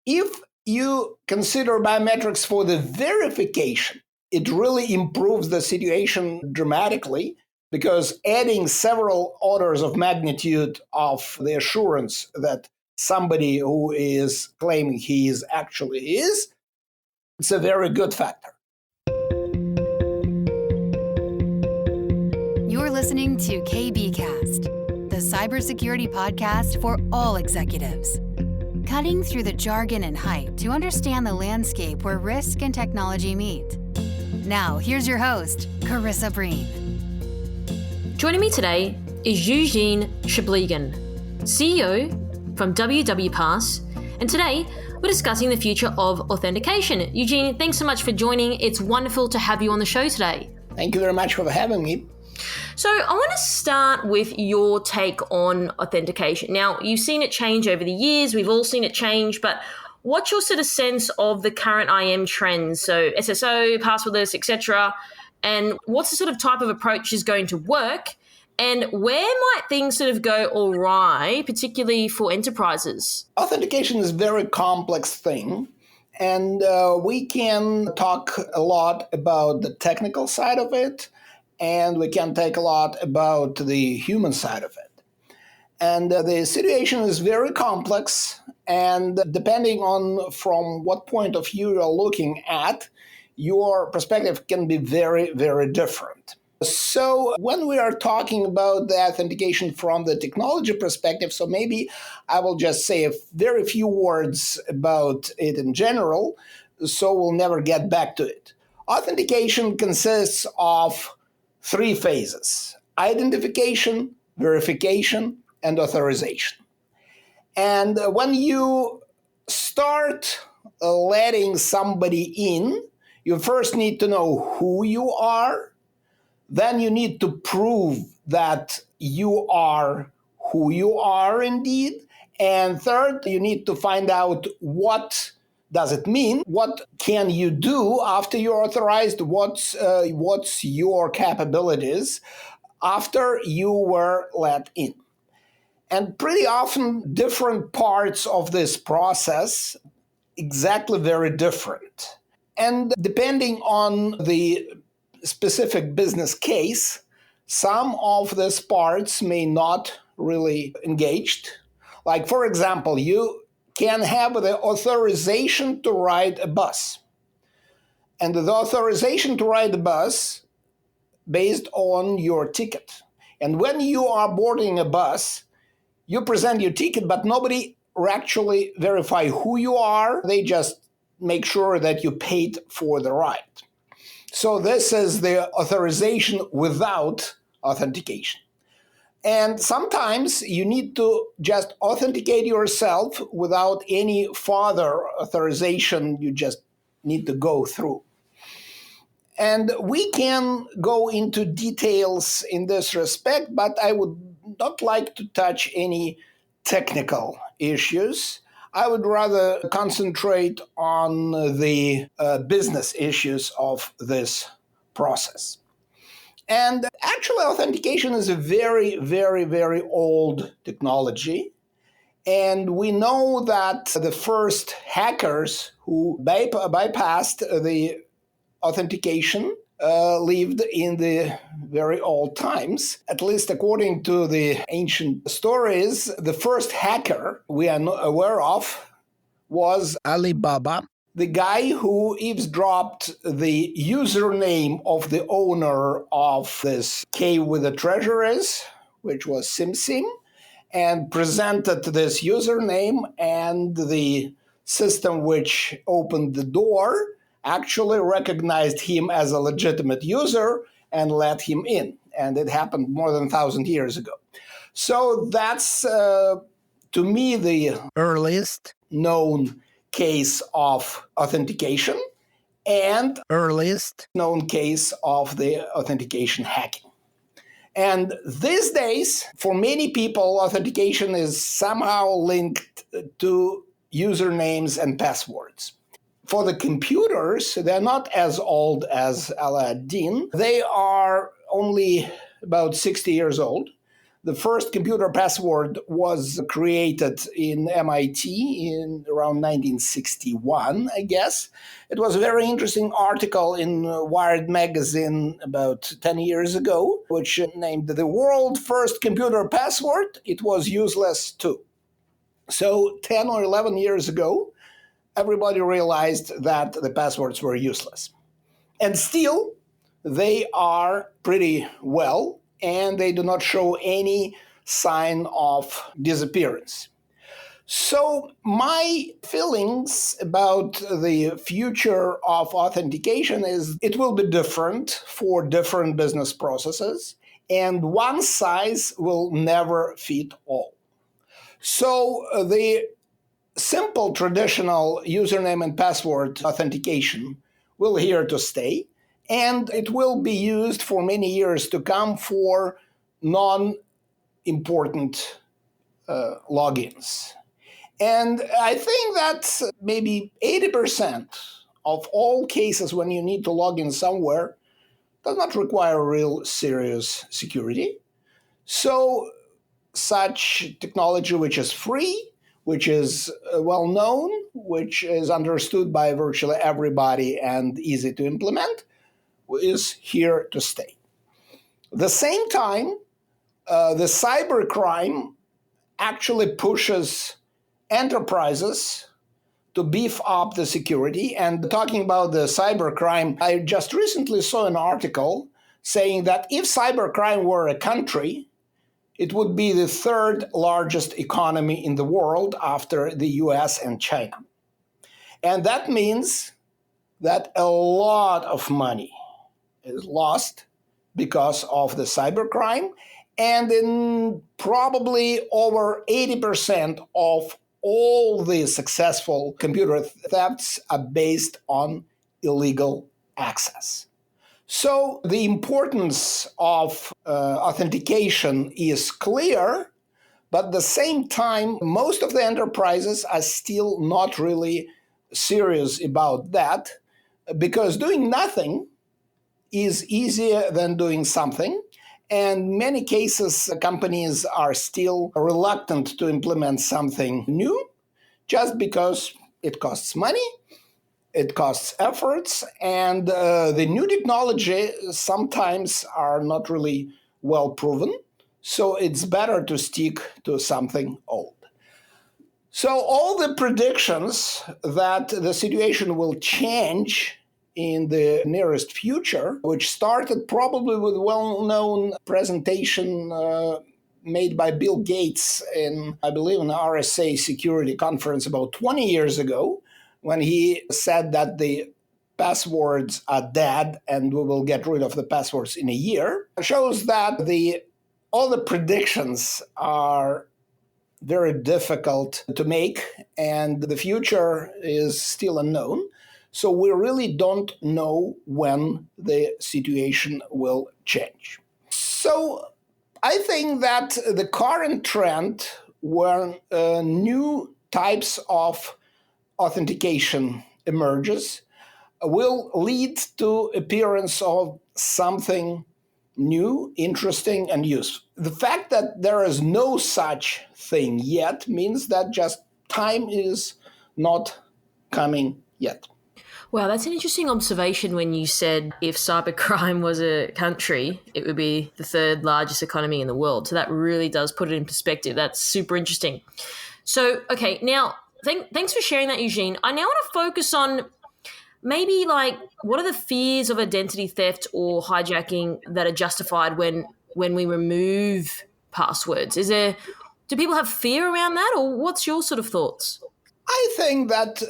If you consider biometrics for the verification, it really improves the situation dramatically, because adding several orders of magnitude of the assurance that somebody who is claiming he is actually is, it's a very good factor. You're listening to KBcast, the cybersecurity podcast for all executives. Cutting through the jargon and hype to understand the landscape where risk and technology meet. Now, here's your host, Carissa Breen. Joining me today is Eugene Shablygin, CEO from WWPass, and today we're discussing the future of authentication. Eugene, thanks so much for joining. It's wonderful to have you on the show today. Thank you very much for having me. So I want to start with your take on authentication. Now, you've seen it change over the years. We've all seen it change, but what's your sort of sense of the current IM trends? So SSO, passwordless, etc. And what's the sort of type of approach is going to work? And where might things sort of go awry, particularly for enterprises? Authentication is a very complex thing. And we can talk a lot about the technical side of it, and we can talk a lot about the human side of it. And the situation is very complex, and depending on from what point of view you're looking at, your perspective can be very, very different. So when we are talking about the authentication from the technology perspective, so maybe I will just say a very few words about it in general, so we'll never get back to it. Authentication consists of three phases: identification, verification, and authorization. And when you start letting somebody in, you first need to know who you are. Then you need to prove that you are who you are indeed. And third, you need to find out what does it mean? What can you do after you're authorized? What's your capabilities after you were let in? And pretty often, different parts of this process exactly very different. And depending on the specific business case, some of these parts may not really engaged. Like, for example, you can have the authorization to ride a bus. And the authorization to ride a bus based on your ticket. And when you are boarding a bus, you present your ticket, but nobody actually verify who you are. They just make sure that you paid for the ride. So this is the authorization without authentication. And sometimes you need to just authenticate yourself without any further authorization. You just need to go through. And we can go into details in this respect, but I would not like to touch any technical issues. I would rather concentrate on the business issues of this process. And actually, authentication is a very, very, very old technology. And we know that the first hackers who bypassed the authentication lived in the very old times. At least according to the ancient stories, the first hacker we are aware of was Alibaba, the guy who eavesdropped the username of the owner of this cave with the treasure is, which was SimSim, and presented this username, and the system which opened the door actually recognized him as a legitimate user and let him in. And it happened more than 1,000 years ago. So that's, to me, the earliest known case of authentication and earliest known case of the authentication hacking. And these days, for many people, authentication is somehow linked to usernames and passwords. For the computers, they're not as old as Aladdin. They are only about 60 years old. The first computer password was created in MIT in around 1961, I guess. It was a very interesting article in Wired magazine about 10 years ago, which named the world first computer password. It was useless too. So 10 or 11 years ago, everybody realized that the passwords were useless. And still, they are pretty well, and they do not show any sign of disappearance. So my feelings about the future of authentication is it will be different for different business processes, and one size will never fit all. So the simple traditional username and password authentication will here to stay, and it will be used for many years to come for non-important logins. And I think that maybe 80% of all cases when you need to log in somewhere does not require real serious security. So such technology which is free, which is well known, which is understood by virtually everybody and easy to implement, is here to stay. At the same time, the cybercrime actually pushes enterprises to beef up the security. And talking about the cybercrime, I just recently saw an article saying that if cybercrime were a country, it would be the third largest economy in the world after the US and China. And that means that a lot of money is lost because of the cybercrime, and in probably over 80% of all the successful computer thefts are based on illegal access. So the importance of authentication is clear, but at the same time, most of the enterprises are still not really serious about that, because doing nothing is easier than doing something. And in many cases, companies are still reluctant to implement something new just because it costs money, it costs efforts, and the new technology sometimes are not really well proven. So it's better to stick to something old. So all the predictions that the situation will change in the nearest future, which started probably with a well-known presentation made by Bill Gates in, I believe, an RSA security conference about 20 years ago, when he said that the passwords are dead and we will get rid of the passwords in a year, shows that all the predictions are very difficult to make, and the future is still unknown. So we really don't know when the situation will change. So I think that the current trend where new types of authentication emerges will lead to appearance of something new, interesting, and useful. The fact that there is no such thing yet means that just time is not coming yet. Wow, that's an interesting observation when you said if cybercrime was a country, it would be the third largest economy in the world. So that really does put it in perspective. That's super interesting. So, okay, now thanks for sharing that, Eugene. I now want to focus on maybe like what are the fears of identity theft or hijacking that are justified when we remove passwords? Do people have fear around that, or what's your sort of thoughts? I think that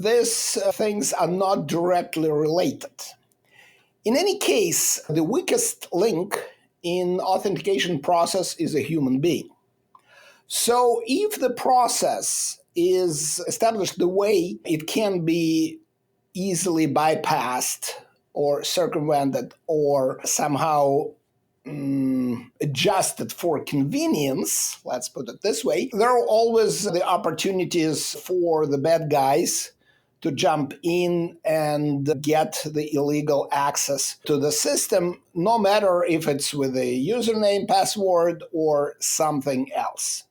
these things are not directly related. In any case, the weakest link in authentication process is a human being. So if the process is established the way it can be easily bypassed or circumvented or somehow adjusted for convenience, let's put it this way, there are always the opportunities for the bad guys to jump in and get the illegal access to the system, no matter if it's with a username, password, or something else.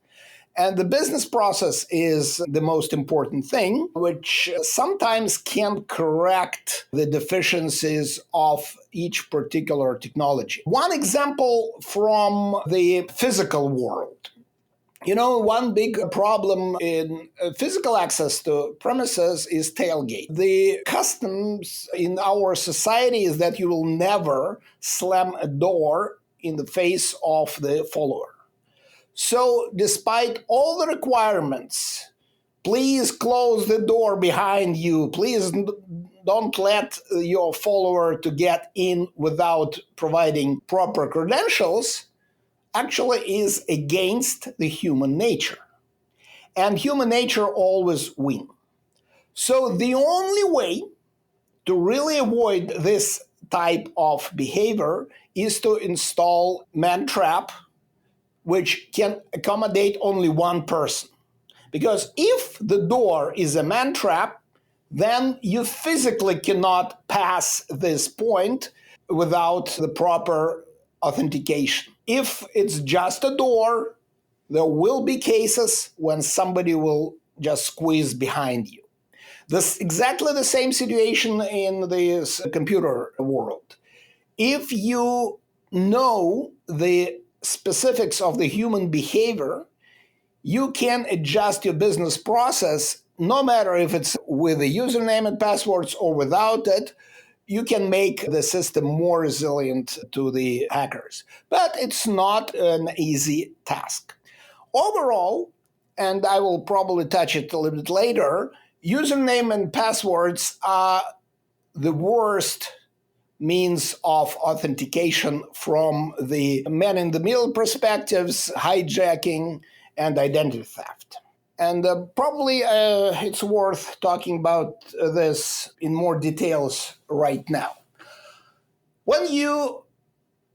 And the business process is the most important thing, which sometimes can correct the deficiencies of each particular technology. One example from the physical world. One big problem in physical access to premises is tailgate. The customs in our society is that you will never slam a door in the face of the follower. So, despite all the requirements, please close the door behind you. Please don't let your follower to get in without providing proper credentials, actually is against the human nature. And human nature always wins. So the only way to really avoid this type of behavior is to install man-trap, which can accommodate only one person. Because if the door is a man-trap, then you physically cannot pass this point without the proper authentication. If it's just a door, there will be cases when somebody will just squeeze behind you. This exactly the same situation in this computer world. If you know the specifics of the human behavior, you can adjust your business process, no matter if it's with a username and passwords or without it. You can make the system more resilient to the hackers. But it's not an easy task. Overall, and I will probably touch it a little bit later, username and passwords are the worst means of authentication from the man-in-the-middle perspectives, hijacking, and identity theft. And probably it's worth talking about this in more details right now. When you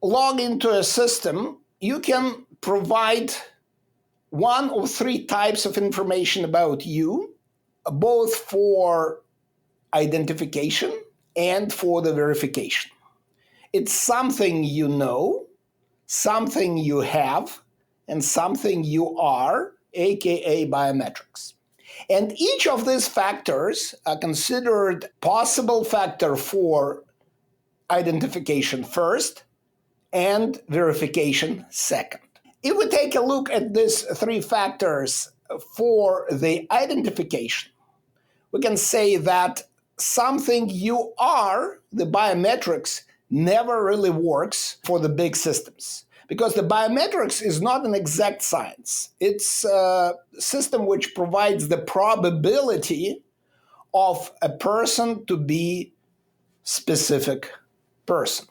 log into a system, you can provide one or three types of information about you, both for identification and for the verification. It's something you know, something you have, and something you are, aka biometrics. And each of these factors are considered possible factor for identification first and verification second. If we take a look at these three factors for the identification, we can say that something you are, the biometrics, never really works for the big systems. Because the biometrics is not an exact science. It's a system which provides the probability of a person to be specific person.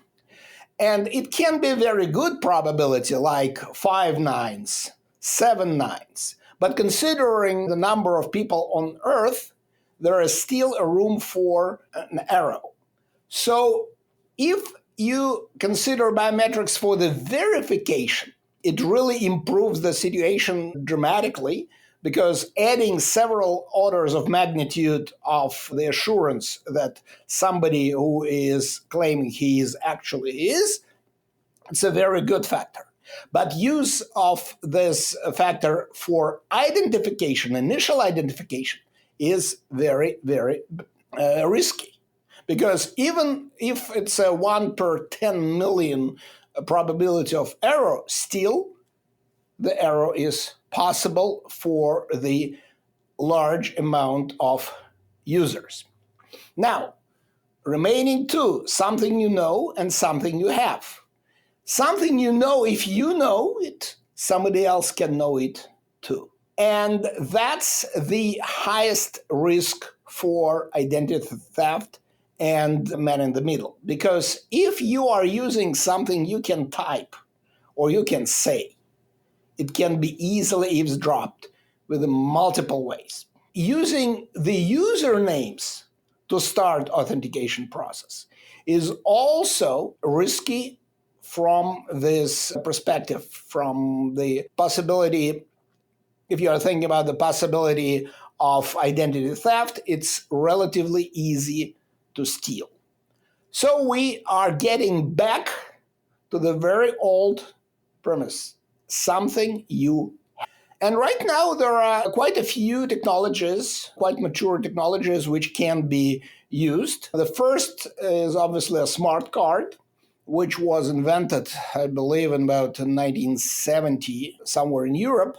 And it can be a very good probability, like 5 nines, 7 nines. But considering the number of people on Earth, there is still a room for an error. So if you consider biometrics for the verification, it really improves the situation dramatically, because adding several orders of magnitude of the assurance that somebody who is claiming he is actually is, it's a very good factor. But use of this factor for identification, initial identification, is very, very risky. Because even if it's a 1 per 10 million probability of error, still the error is possible for the large amount of users. Now, remaining two, something you know and something you have. Something you know, if you know it, somebody else can know it too. And that's the highest risk for identity theft and man in the middle. Because if you are using something you can type or you can say, it can be easily eavesdropped with multiple ways. Using the usernames to start authentication process is also risky from this perspective, from the possibility, if you are thinking about the possibility of identity theft, it's relatively easy to steal. So we are getting back to the very old premise, something you have. And right now there are quite a few technologies, quite mature technologies, which can be used. The first is obviously a smart card, which was invented, I believe, in about 1970, somewhere in Europe.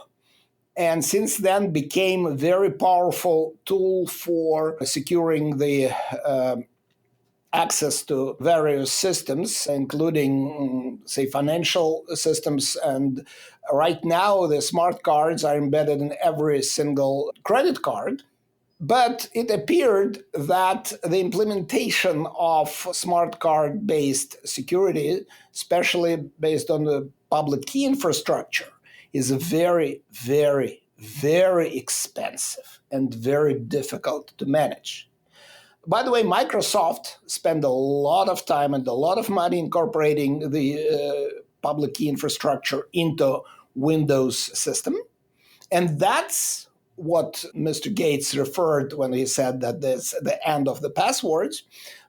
And since then became a very powerful tool for securing the access to various systems, including, say, financial systems. And right now, the smart cards are embedded in every single credit card. But it appeared that the implementation of smart card based security, especially based on the public key infrastructure, is very, very, very expensive and very difficult to manage. By the way, Microsoft spent a lot of time and a lot of money incorporating the public key infrastructure into Windows system. And that's what Mr. Gates referred when he said that this is the end of the passwords.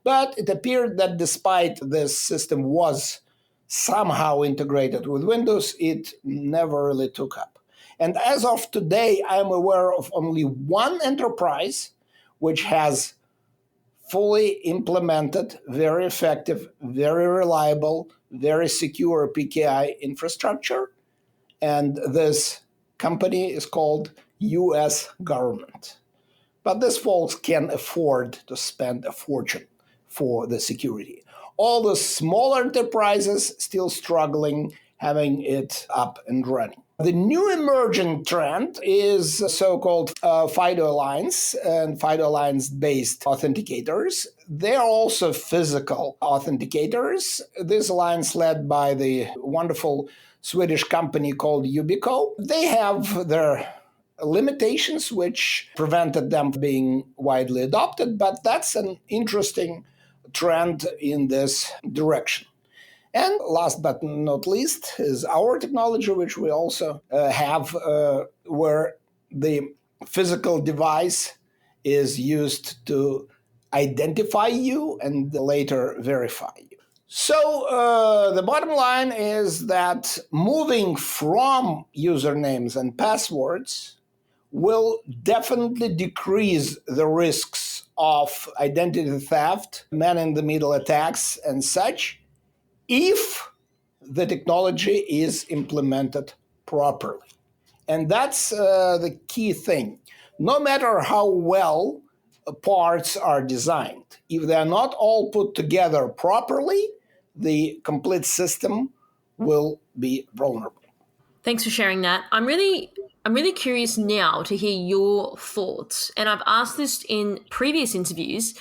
But it appeared that despite this system was somehow integrated with Windows, it never really took up. And as of today, I am aware of only one enterprise which has fully implemented, very effective, very reliable, very secure PKI infrastructure. And this company is called US government. But these folks can afford to spend a fortune for the security. All the smaller enterprises still struggling having it up and running. The new emerging trend is so-called FIDO Alliance and FIDO Alliance-based authenticators. They are also physical authenticators. This alliance led by the wonderful Swedish company called Yubico. They have their limitations which prevented them from being widely adopted, but that's an interesting trend in this direction. And last but not least is our technology, which we also have, where the physical device is used to identify you and later verify you. So the bottom line is that moving from usernames and passwords will definitely decrease the risks of identity theft, man-in-the-middle attacks, and such, if the technology is implemented properly. And that's the key thing. No matter how well parts are designed, if they're not all put together properly, the complete system will be vulnerable. Thanks for sharing that. I'm really curious now to hear your thoughts. And I've asked this in previous interviews,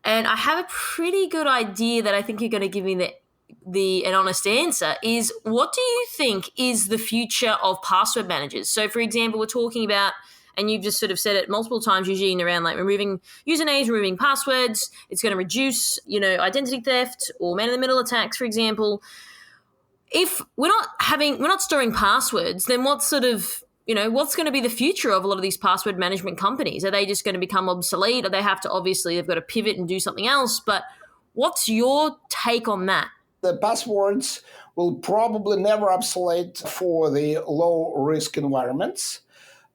and I have a pretty good idea that I think you're going to give me an honest answer. Is what do you think is the future of password managers? So, for example, we're talking about, and you've just sort of said it multiple times, Eugene, around like removing usernames, removing passwords. It's going to reduce, identity theft or man-in-the-middle attacks, for example. If we're not storing passwords, then what's going to be the future of a lot of these password management companies? Are they just going to become obsolete? Or they've got to pivot and do something else? But what's your take on that? The passwords will probably never obsolete for the low-risk environments.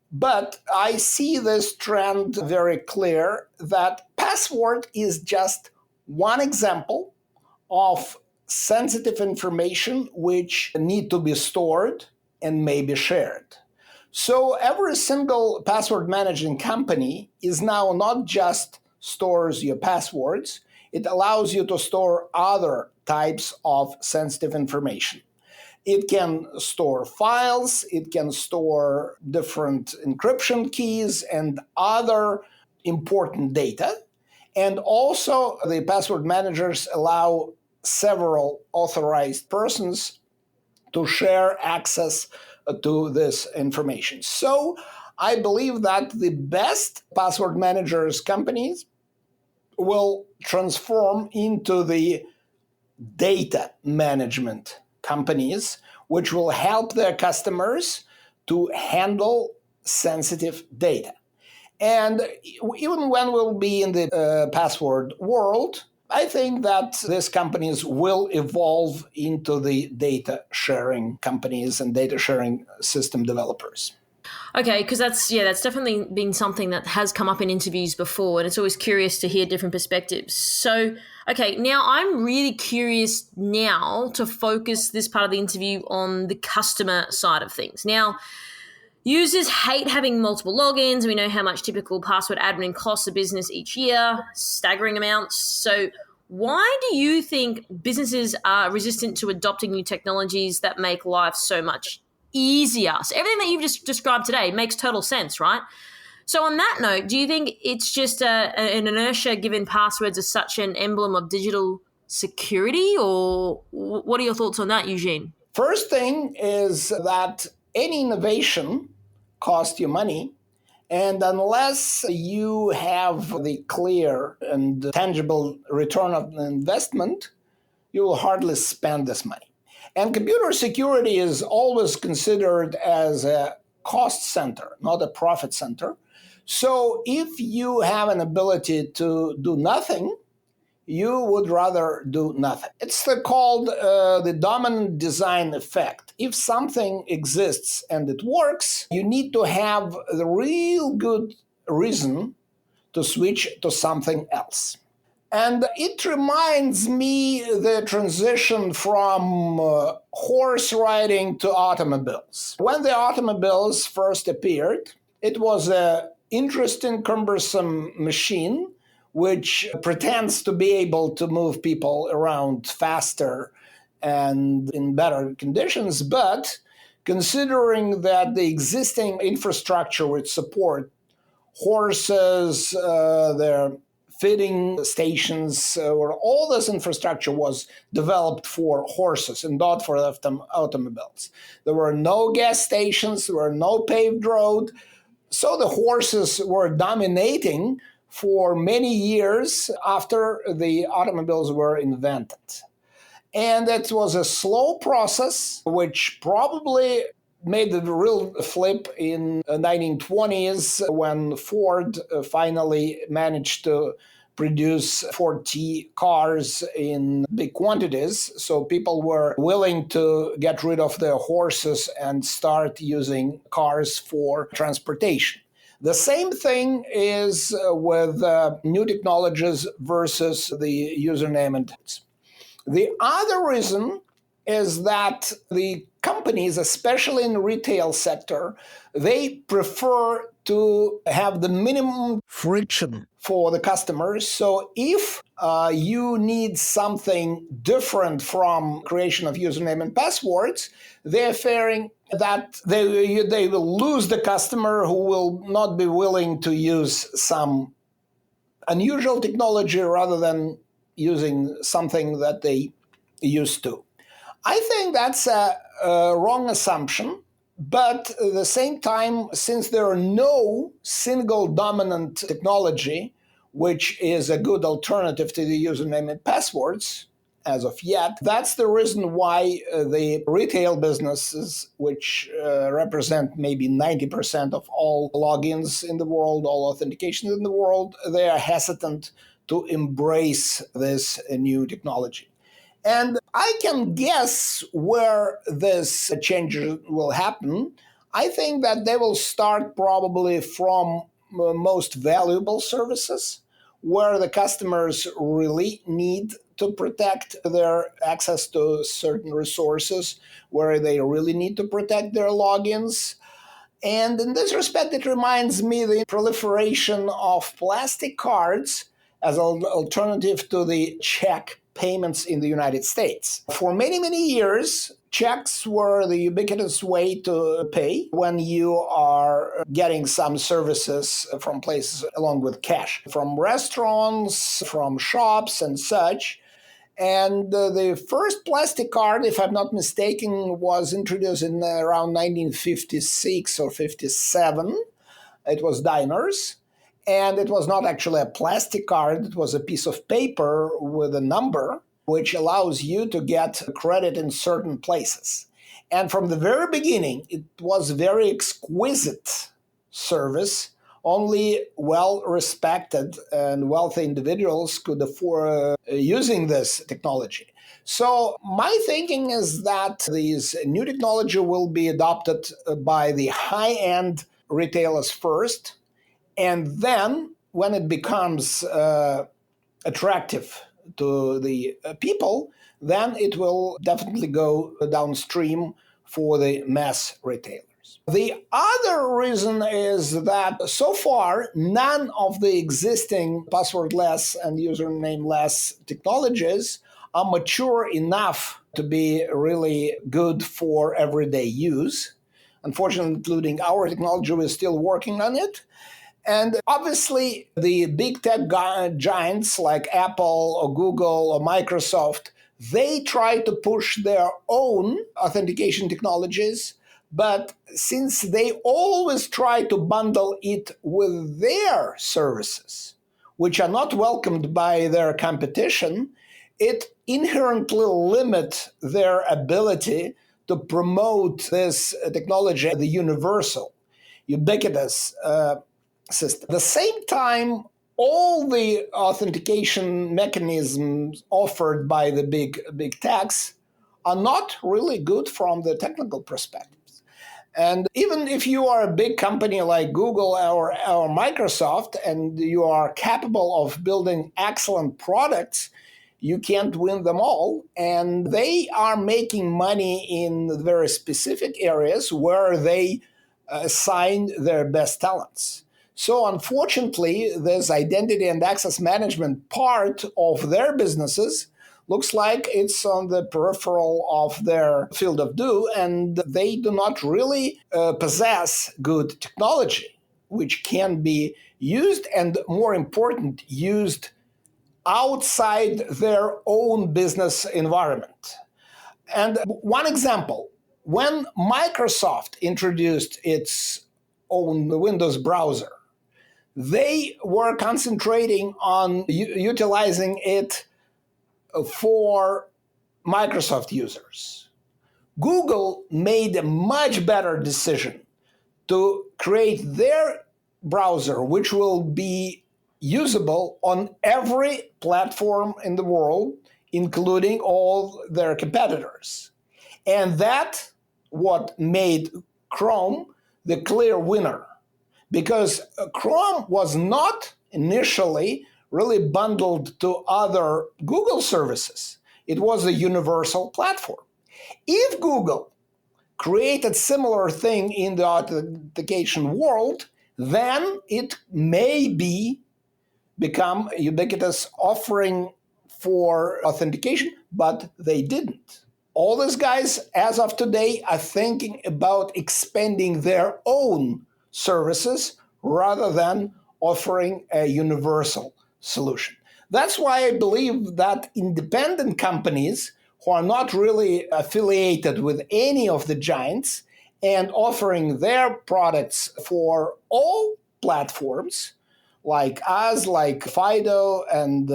But I see this trend very clear that password is just one example of sensitive information which need to be stored and may be shared. So every single password managing company is now not just stores your passwords, it allows you to store other types of sensitive information. It can store files, it can store different encryption keys and other important data. And also the password managers allow several authorized persons to share access to this information. So I believe that the best password managers companies will transform into the data management companies, which will help their customers to handle sensitive data. And even when we'll be in the password world, I think that these companies will evolve into the data sharing companies and data sharing system developers. Okay, because that's definitely been something that has come up in interviews before, and it's always curious to hear different perspectives. So, okay, now I'm really curious now to focus this part of the interview on the customer side of things. Now, users hate having multiple logins. We know how much typical password admin costs a business each year, staggering amounts. So, why do you think businesses are resistant to adopting new technologies that make life so much easier? So everything that you've just described today makes total sense, right? So on that note, do you think it's just an inertia given passwords are such an emblem of digital security, or what are your thoughts on that, Eugene? First thing is that any innovation costs you money. And unless you have the clear and tangible return of investment, you will hardly spend this money. And computer security is always considered as a cost center, not a profit center. So if you have an ability to do nothing, you would rather do nothing. It's called the dominant design effect. If something exists and it works, you need to have the real good reason to switch to something else. And it reminds me the transition from horse riding to automobiles. When the automobiles first appeared, it was an interesting, cumbersome machine which pretends to be able to move people around faster and in better conditions. But considering that the existing infrastructure would support horses, their fitting stations, where all this infrastructure was developed for horses and not for automobiles. There were no gas stations, there were no paved road. So the horses were dominating for many years after the automobiles were invented. And it was a slow process, which probably made the real flip in the 1920s when Ford finally managed to produce Ford T cars in big quantities. So people were willing to get rid of their horses and start using cars for transportation. The same thing is with new technologies versus the username and text. The other reason is that the companies, especially in the retail sector, they prefer to have the minimum friction for the customers. So if you need something different from creation of username and passwords, they're fearing that they will lose the customer who will not be willing to use some unusual technology rather than using something that they used to. I think that's a wrong assumption, but at the same time, since there are no single dominant technology, which is a good alternative to the username and passwords as of yet, that's the reason why the retail businesses, which represent maybe 90% of all logins in the world, all authentications in the world, they are hesitant to embrace this new technology. And I can guess where this change will happen. I think that they will start probably from most valuable services, where the customers really need to protect their access to certain resources, where they really need to protect their logins. And in this respect, it reminds me the proliferation of plastic cards as an alternative to the check payments in the United States. For many, many years, checks were the ubiquitous way to pay when you are getting some services from places along with cash, from restaurants, from shops and such. And the first plastic card, if I'm not mistaken, was introduced in around 1956 or 57. It was diners. And it was not actually a plastic card, it was a piece of paper with a number, which allows you to get credit in certain places. And from the very beginning, it was a very exquisite service only well-respected and wealthy individuals could afford using this technology. So my thinking is that this new technology will be adopted by the high-end retailers first, and then when it becomes attractive to the people, then it will definitely go downstream for the mass retailers. The other reason is that so far, none of the existing passwordless and username-less technologies are mature enough to be really good for everyday use. Unfortunately, including our technology, we're still working on it. And obviously, the big tech giants like Apple or Google or Microsoft, they try to push their own authentication technologies. But since they always try to bundle it with their services, which are not welcomed by their competition, it inherently limits their ability to promote this technology, the universal, ubiquitous system. At the same time, all the authentication mechanisms offered by the big techs are not really good from the technical perspective. And even if you are a big company like Google or Microsoft and you are capable of building excellent products, you can't win them all. And they are making money in very specific areas where they assign their best talents. So unfortunately, this identity and access management part of their businesses looks like it's on the peripheral of their field of view, and they do not really possess good technology, which can be used, and more important, used outside their own business environment. And one example, when Microsoft introduced its own Windows browser, they were concentrating on utilizing it for Microsoft users. Google made a much better decision to create their browser, which will be usable on every platform in the world, including all their competitors. And that what made Chrome the clear winner, because Chrome was not initially really bundled to other Google services. It was a universal platform. If Google created similar thing in the authentication world, then it may become a ubiquitous offering for authentication, but they didn't. All these guys, as of today, are thinking about expanding their own services rather than offering a universal solution. That's why I believe that independent companies who are not really affiliated with any of the giants and offering their products for all platforms, like us, like Fido, and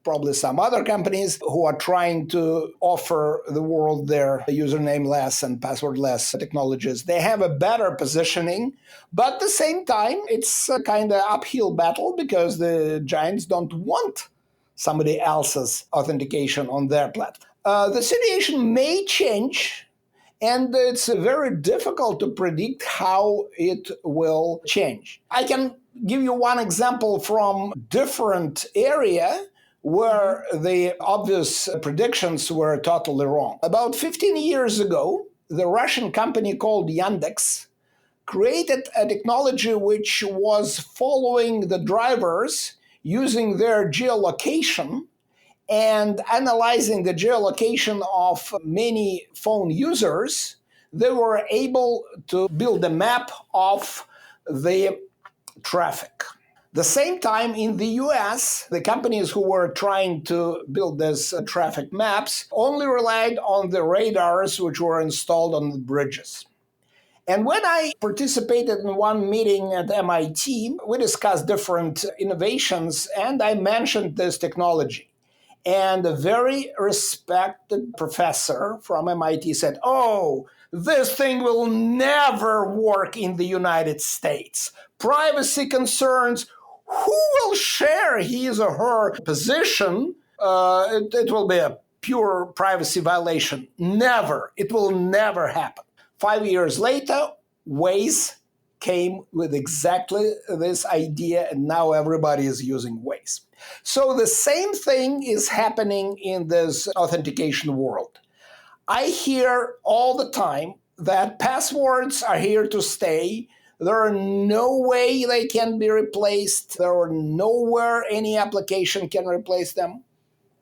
probably some other companies who are trying to offer the world their username-less and password-less technologies. They have a better positioning, but at the same time, it's a kind of uphill battle because the giants don't want somebody else's authentication on their platform. The situation may change, and it's very difficult to predict how it will change. I can give you one example from different area where the obvious predictions were totally wrong. About 15 years ago, the Russian company called Yandex created a technology which was following the drivers using their geolocation and analyzing the geolocation of many phone users. They were able to build a map of the traffic. The same time in the US, the companies who were trying to build these traffic maps only relied on the radars which were installed on the bridges. And when I participated in one meeting at MIT, we discussed different innovations and I mentioned this technology. And a very respected professor from MIT said, "Oh, this thing will never work in the United States. Privacy concerns, who will share his or her position? It will be a pure privacy violation. Never. It will never happen." 5 years later, Waze came with exactly this idea, and now everybody is using Waze. So the same thing is happening in this authentication world. I hear all the time that passwords are here to stay. There are no way they can be replaced. There are nowhere any application can replace them.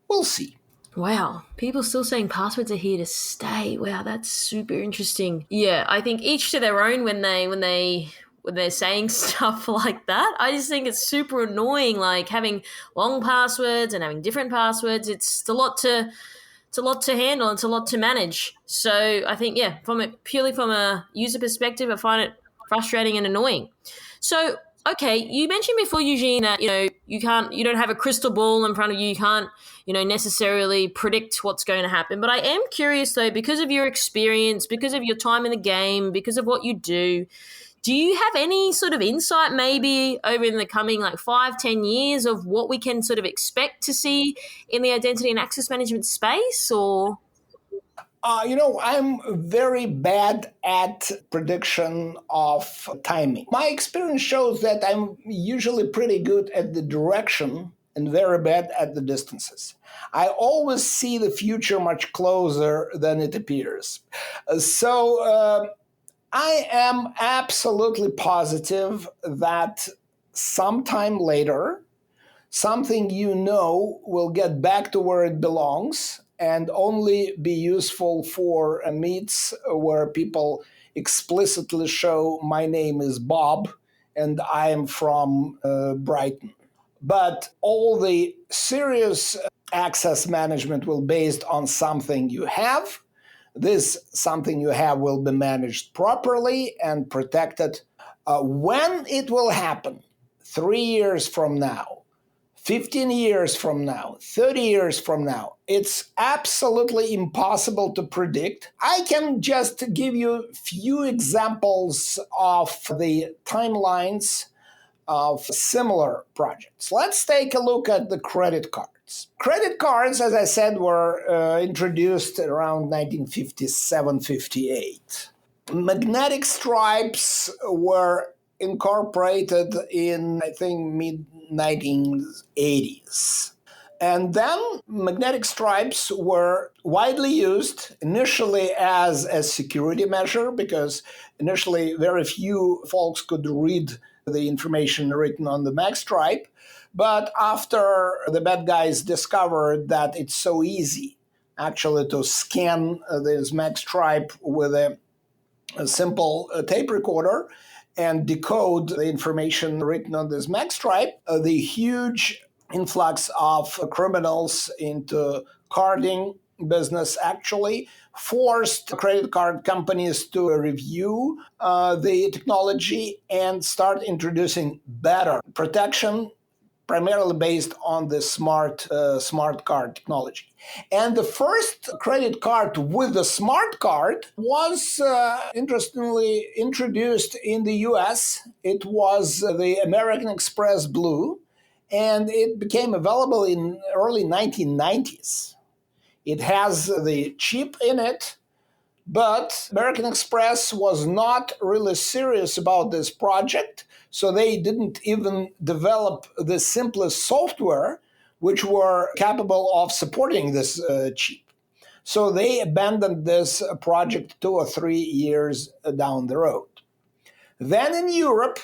We'll see. Wow, people still saying passwords are here to stay. Wow, that's super interesting. Yeah, I think each to their own when they're saying stuff like that. I just think it's super annoying, like having long passwords and having different passwords. It's a lot to handle. It's a lot to manage. So I think, yeah, purely from a user perspective, I find it frustrating and annoying. So, okay, you mentioned before, Eugene, that you don't have a crystal ball in front of you. You can't necessarily predict what's going to happen. But I am curious though, because of your experience, because of your time in the game, because of what you do you have any sort of insight maybe over in the coming 5-10 years of what we can sort of expect to see in the identity and access management space? Or I'm very bad at prediction of timing. My experience shows that I'm usually pretty good at the direction and very bad at the distances. I always see the future much closer than it appears. So I am absolutely positive that sometime later, something will get back to where it belongs and only be useful for meets where people explicitly show my name is Bob and I am from Brighton. But all the serious access management will be based on something you have. This something you have will be managed properly and protected. When it will happen, 3 years from now, 15 years from now, 30 years from now, it's absolutely impossible to predict. I can just give you a few examples of the timelines of similar projects. Let's take a look at the credit cards. Credit cards, as I said, were introduced around 1957-58. Magnetic stripes were incorporated in, I think, mid-1980s. And then magnetic stripes were widely used initially as a security measure because initially very few folks could read the information written on the mag stripe. But after the bad guys discovered that it's so easy actually to scan this mag stripe with a simple tape recorder and decode the information written on this mag stripe, the huge influx of criminals into carding business actually forced credit card companies to review the technology and start introducing better protection, primarily based on the smart card technology. And the first credit card with the smart card was interestingly introduced in the US. It was the American Express Blue, and it became available in early 1990s. It has the chip in it, but American Express was not really serious about this project, so they didn't even develop the simplest software which were capable of supporting this chip. So they abandoned this project 2 or 3 years down the road. Then in Europe,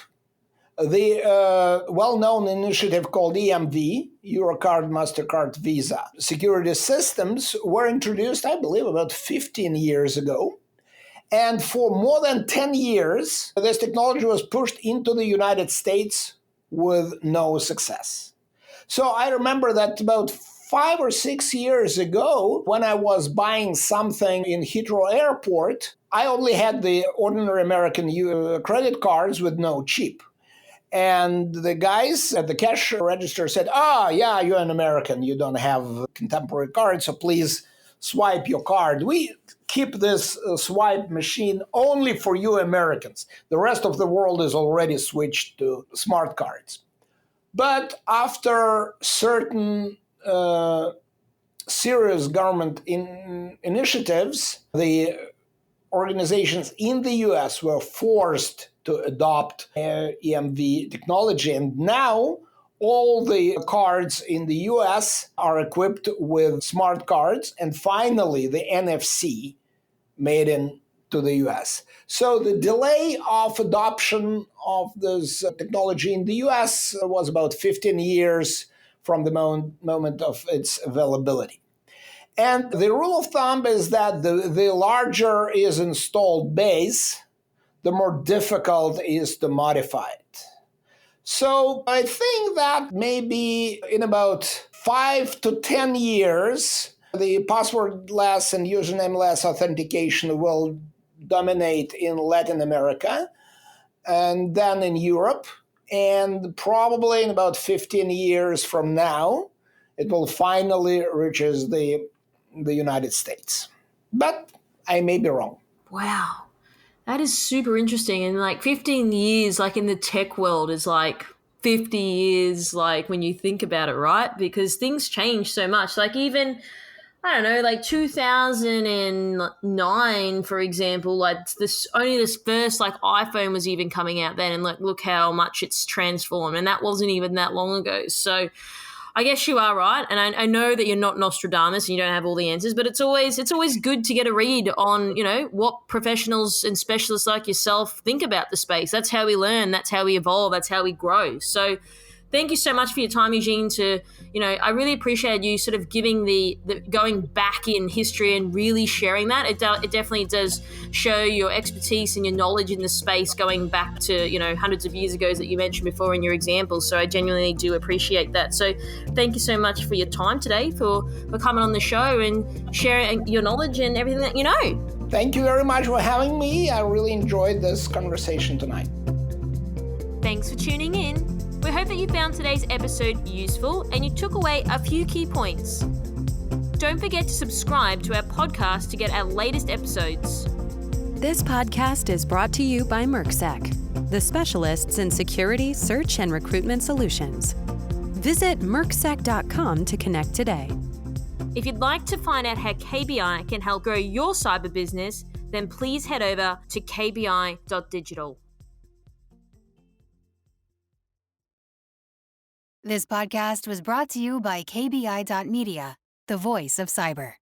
the well-known initiative called EMV, Eurocard, MasterCard, Visa, security systems were introduced, I believe, about 15 years ago. And for more than 10 years, this technology was pushed into the United States with no success. So I remember that about 5 or 6 years ago, when I was buying something in Heathrow Airport, I only had the ordinary American credit cards with no chip. And the guys at the cash register said, yeah, you're an American. You don't have contemporary card, so please swipe your card. We keep this swipe machine only for you Americans. The rest of the world is already switched to smart cards. But after certain serious government initiatives, the organizations in the US were forced to adopt EMV technology, and now all the cards in the US are equipped with smart cards, and finally the NFC made into the US. So the delay of adoption of this technology in the US was about 15 years from the moment of its availability. And the rule of thumb is that the larger is installed base, the more difficult is to modify it. So I think that maybe in about 5 to 10 years, the passwordless and username-less authentication will dominate in Latin America and then in Europe. And probably in about 15 years from now, it will finally reach the United States. But I may be wrong. Wow. That is super interesting. And like 15 years, like in the tech world, is like 50 years, like when you think about it, right? Because things change so much. Like even, I don't know, like 2009, for example, like this first like iPhone was even coming out then. And like, look how much it's transformed. And that wasn't even that long ago. So I guess you are right, and I know that you're not Nostradamus and you don't have all the answers, but it's always good to get a read on, what professionals and specialists like yourself think about the space. That's how we learn, that's how we evolve, that's how we grow. So thank you so much for your time, Eugene. I really appreciate you sort of giving the going back in history and really sharing that. It definitely does show your expertise and your knowledge in the space going back to, hundreds of years ago that you mentioned before in your example. So I genuinely do appreciate that. So thank you so much for your time today, for coming on the show and sharing your knowledge and everything that you know. Thank you very much for having me. I really enjoyed this conversation tonight. Thanks for tuning in. We hope that you found today's episode useful and you took away a few key points. Don't forget to subscribe to our podcast to get our latest episodes. This podcast is brought to you by MercSec, the specialists in security, search, and recruitment solutions. Visit mercsec.com to connect today. If you'd like to find out how KBI can help grow your cyber business, then please head over to kbi.digital. This podcast was brought to you by KBI.media, the voice of cyber.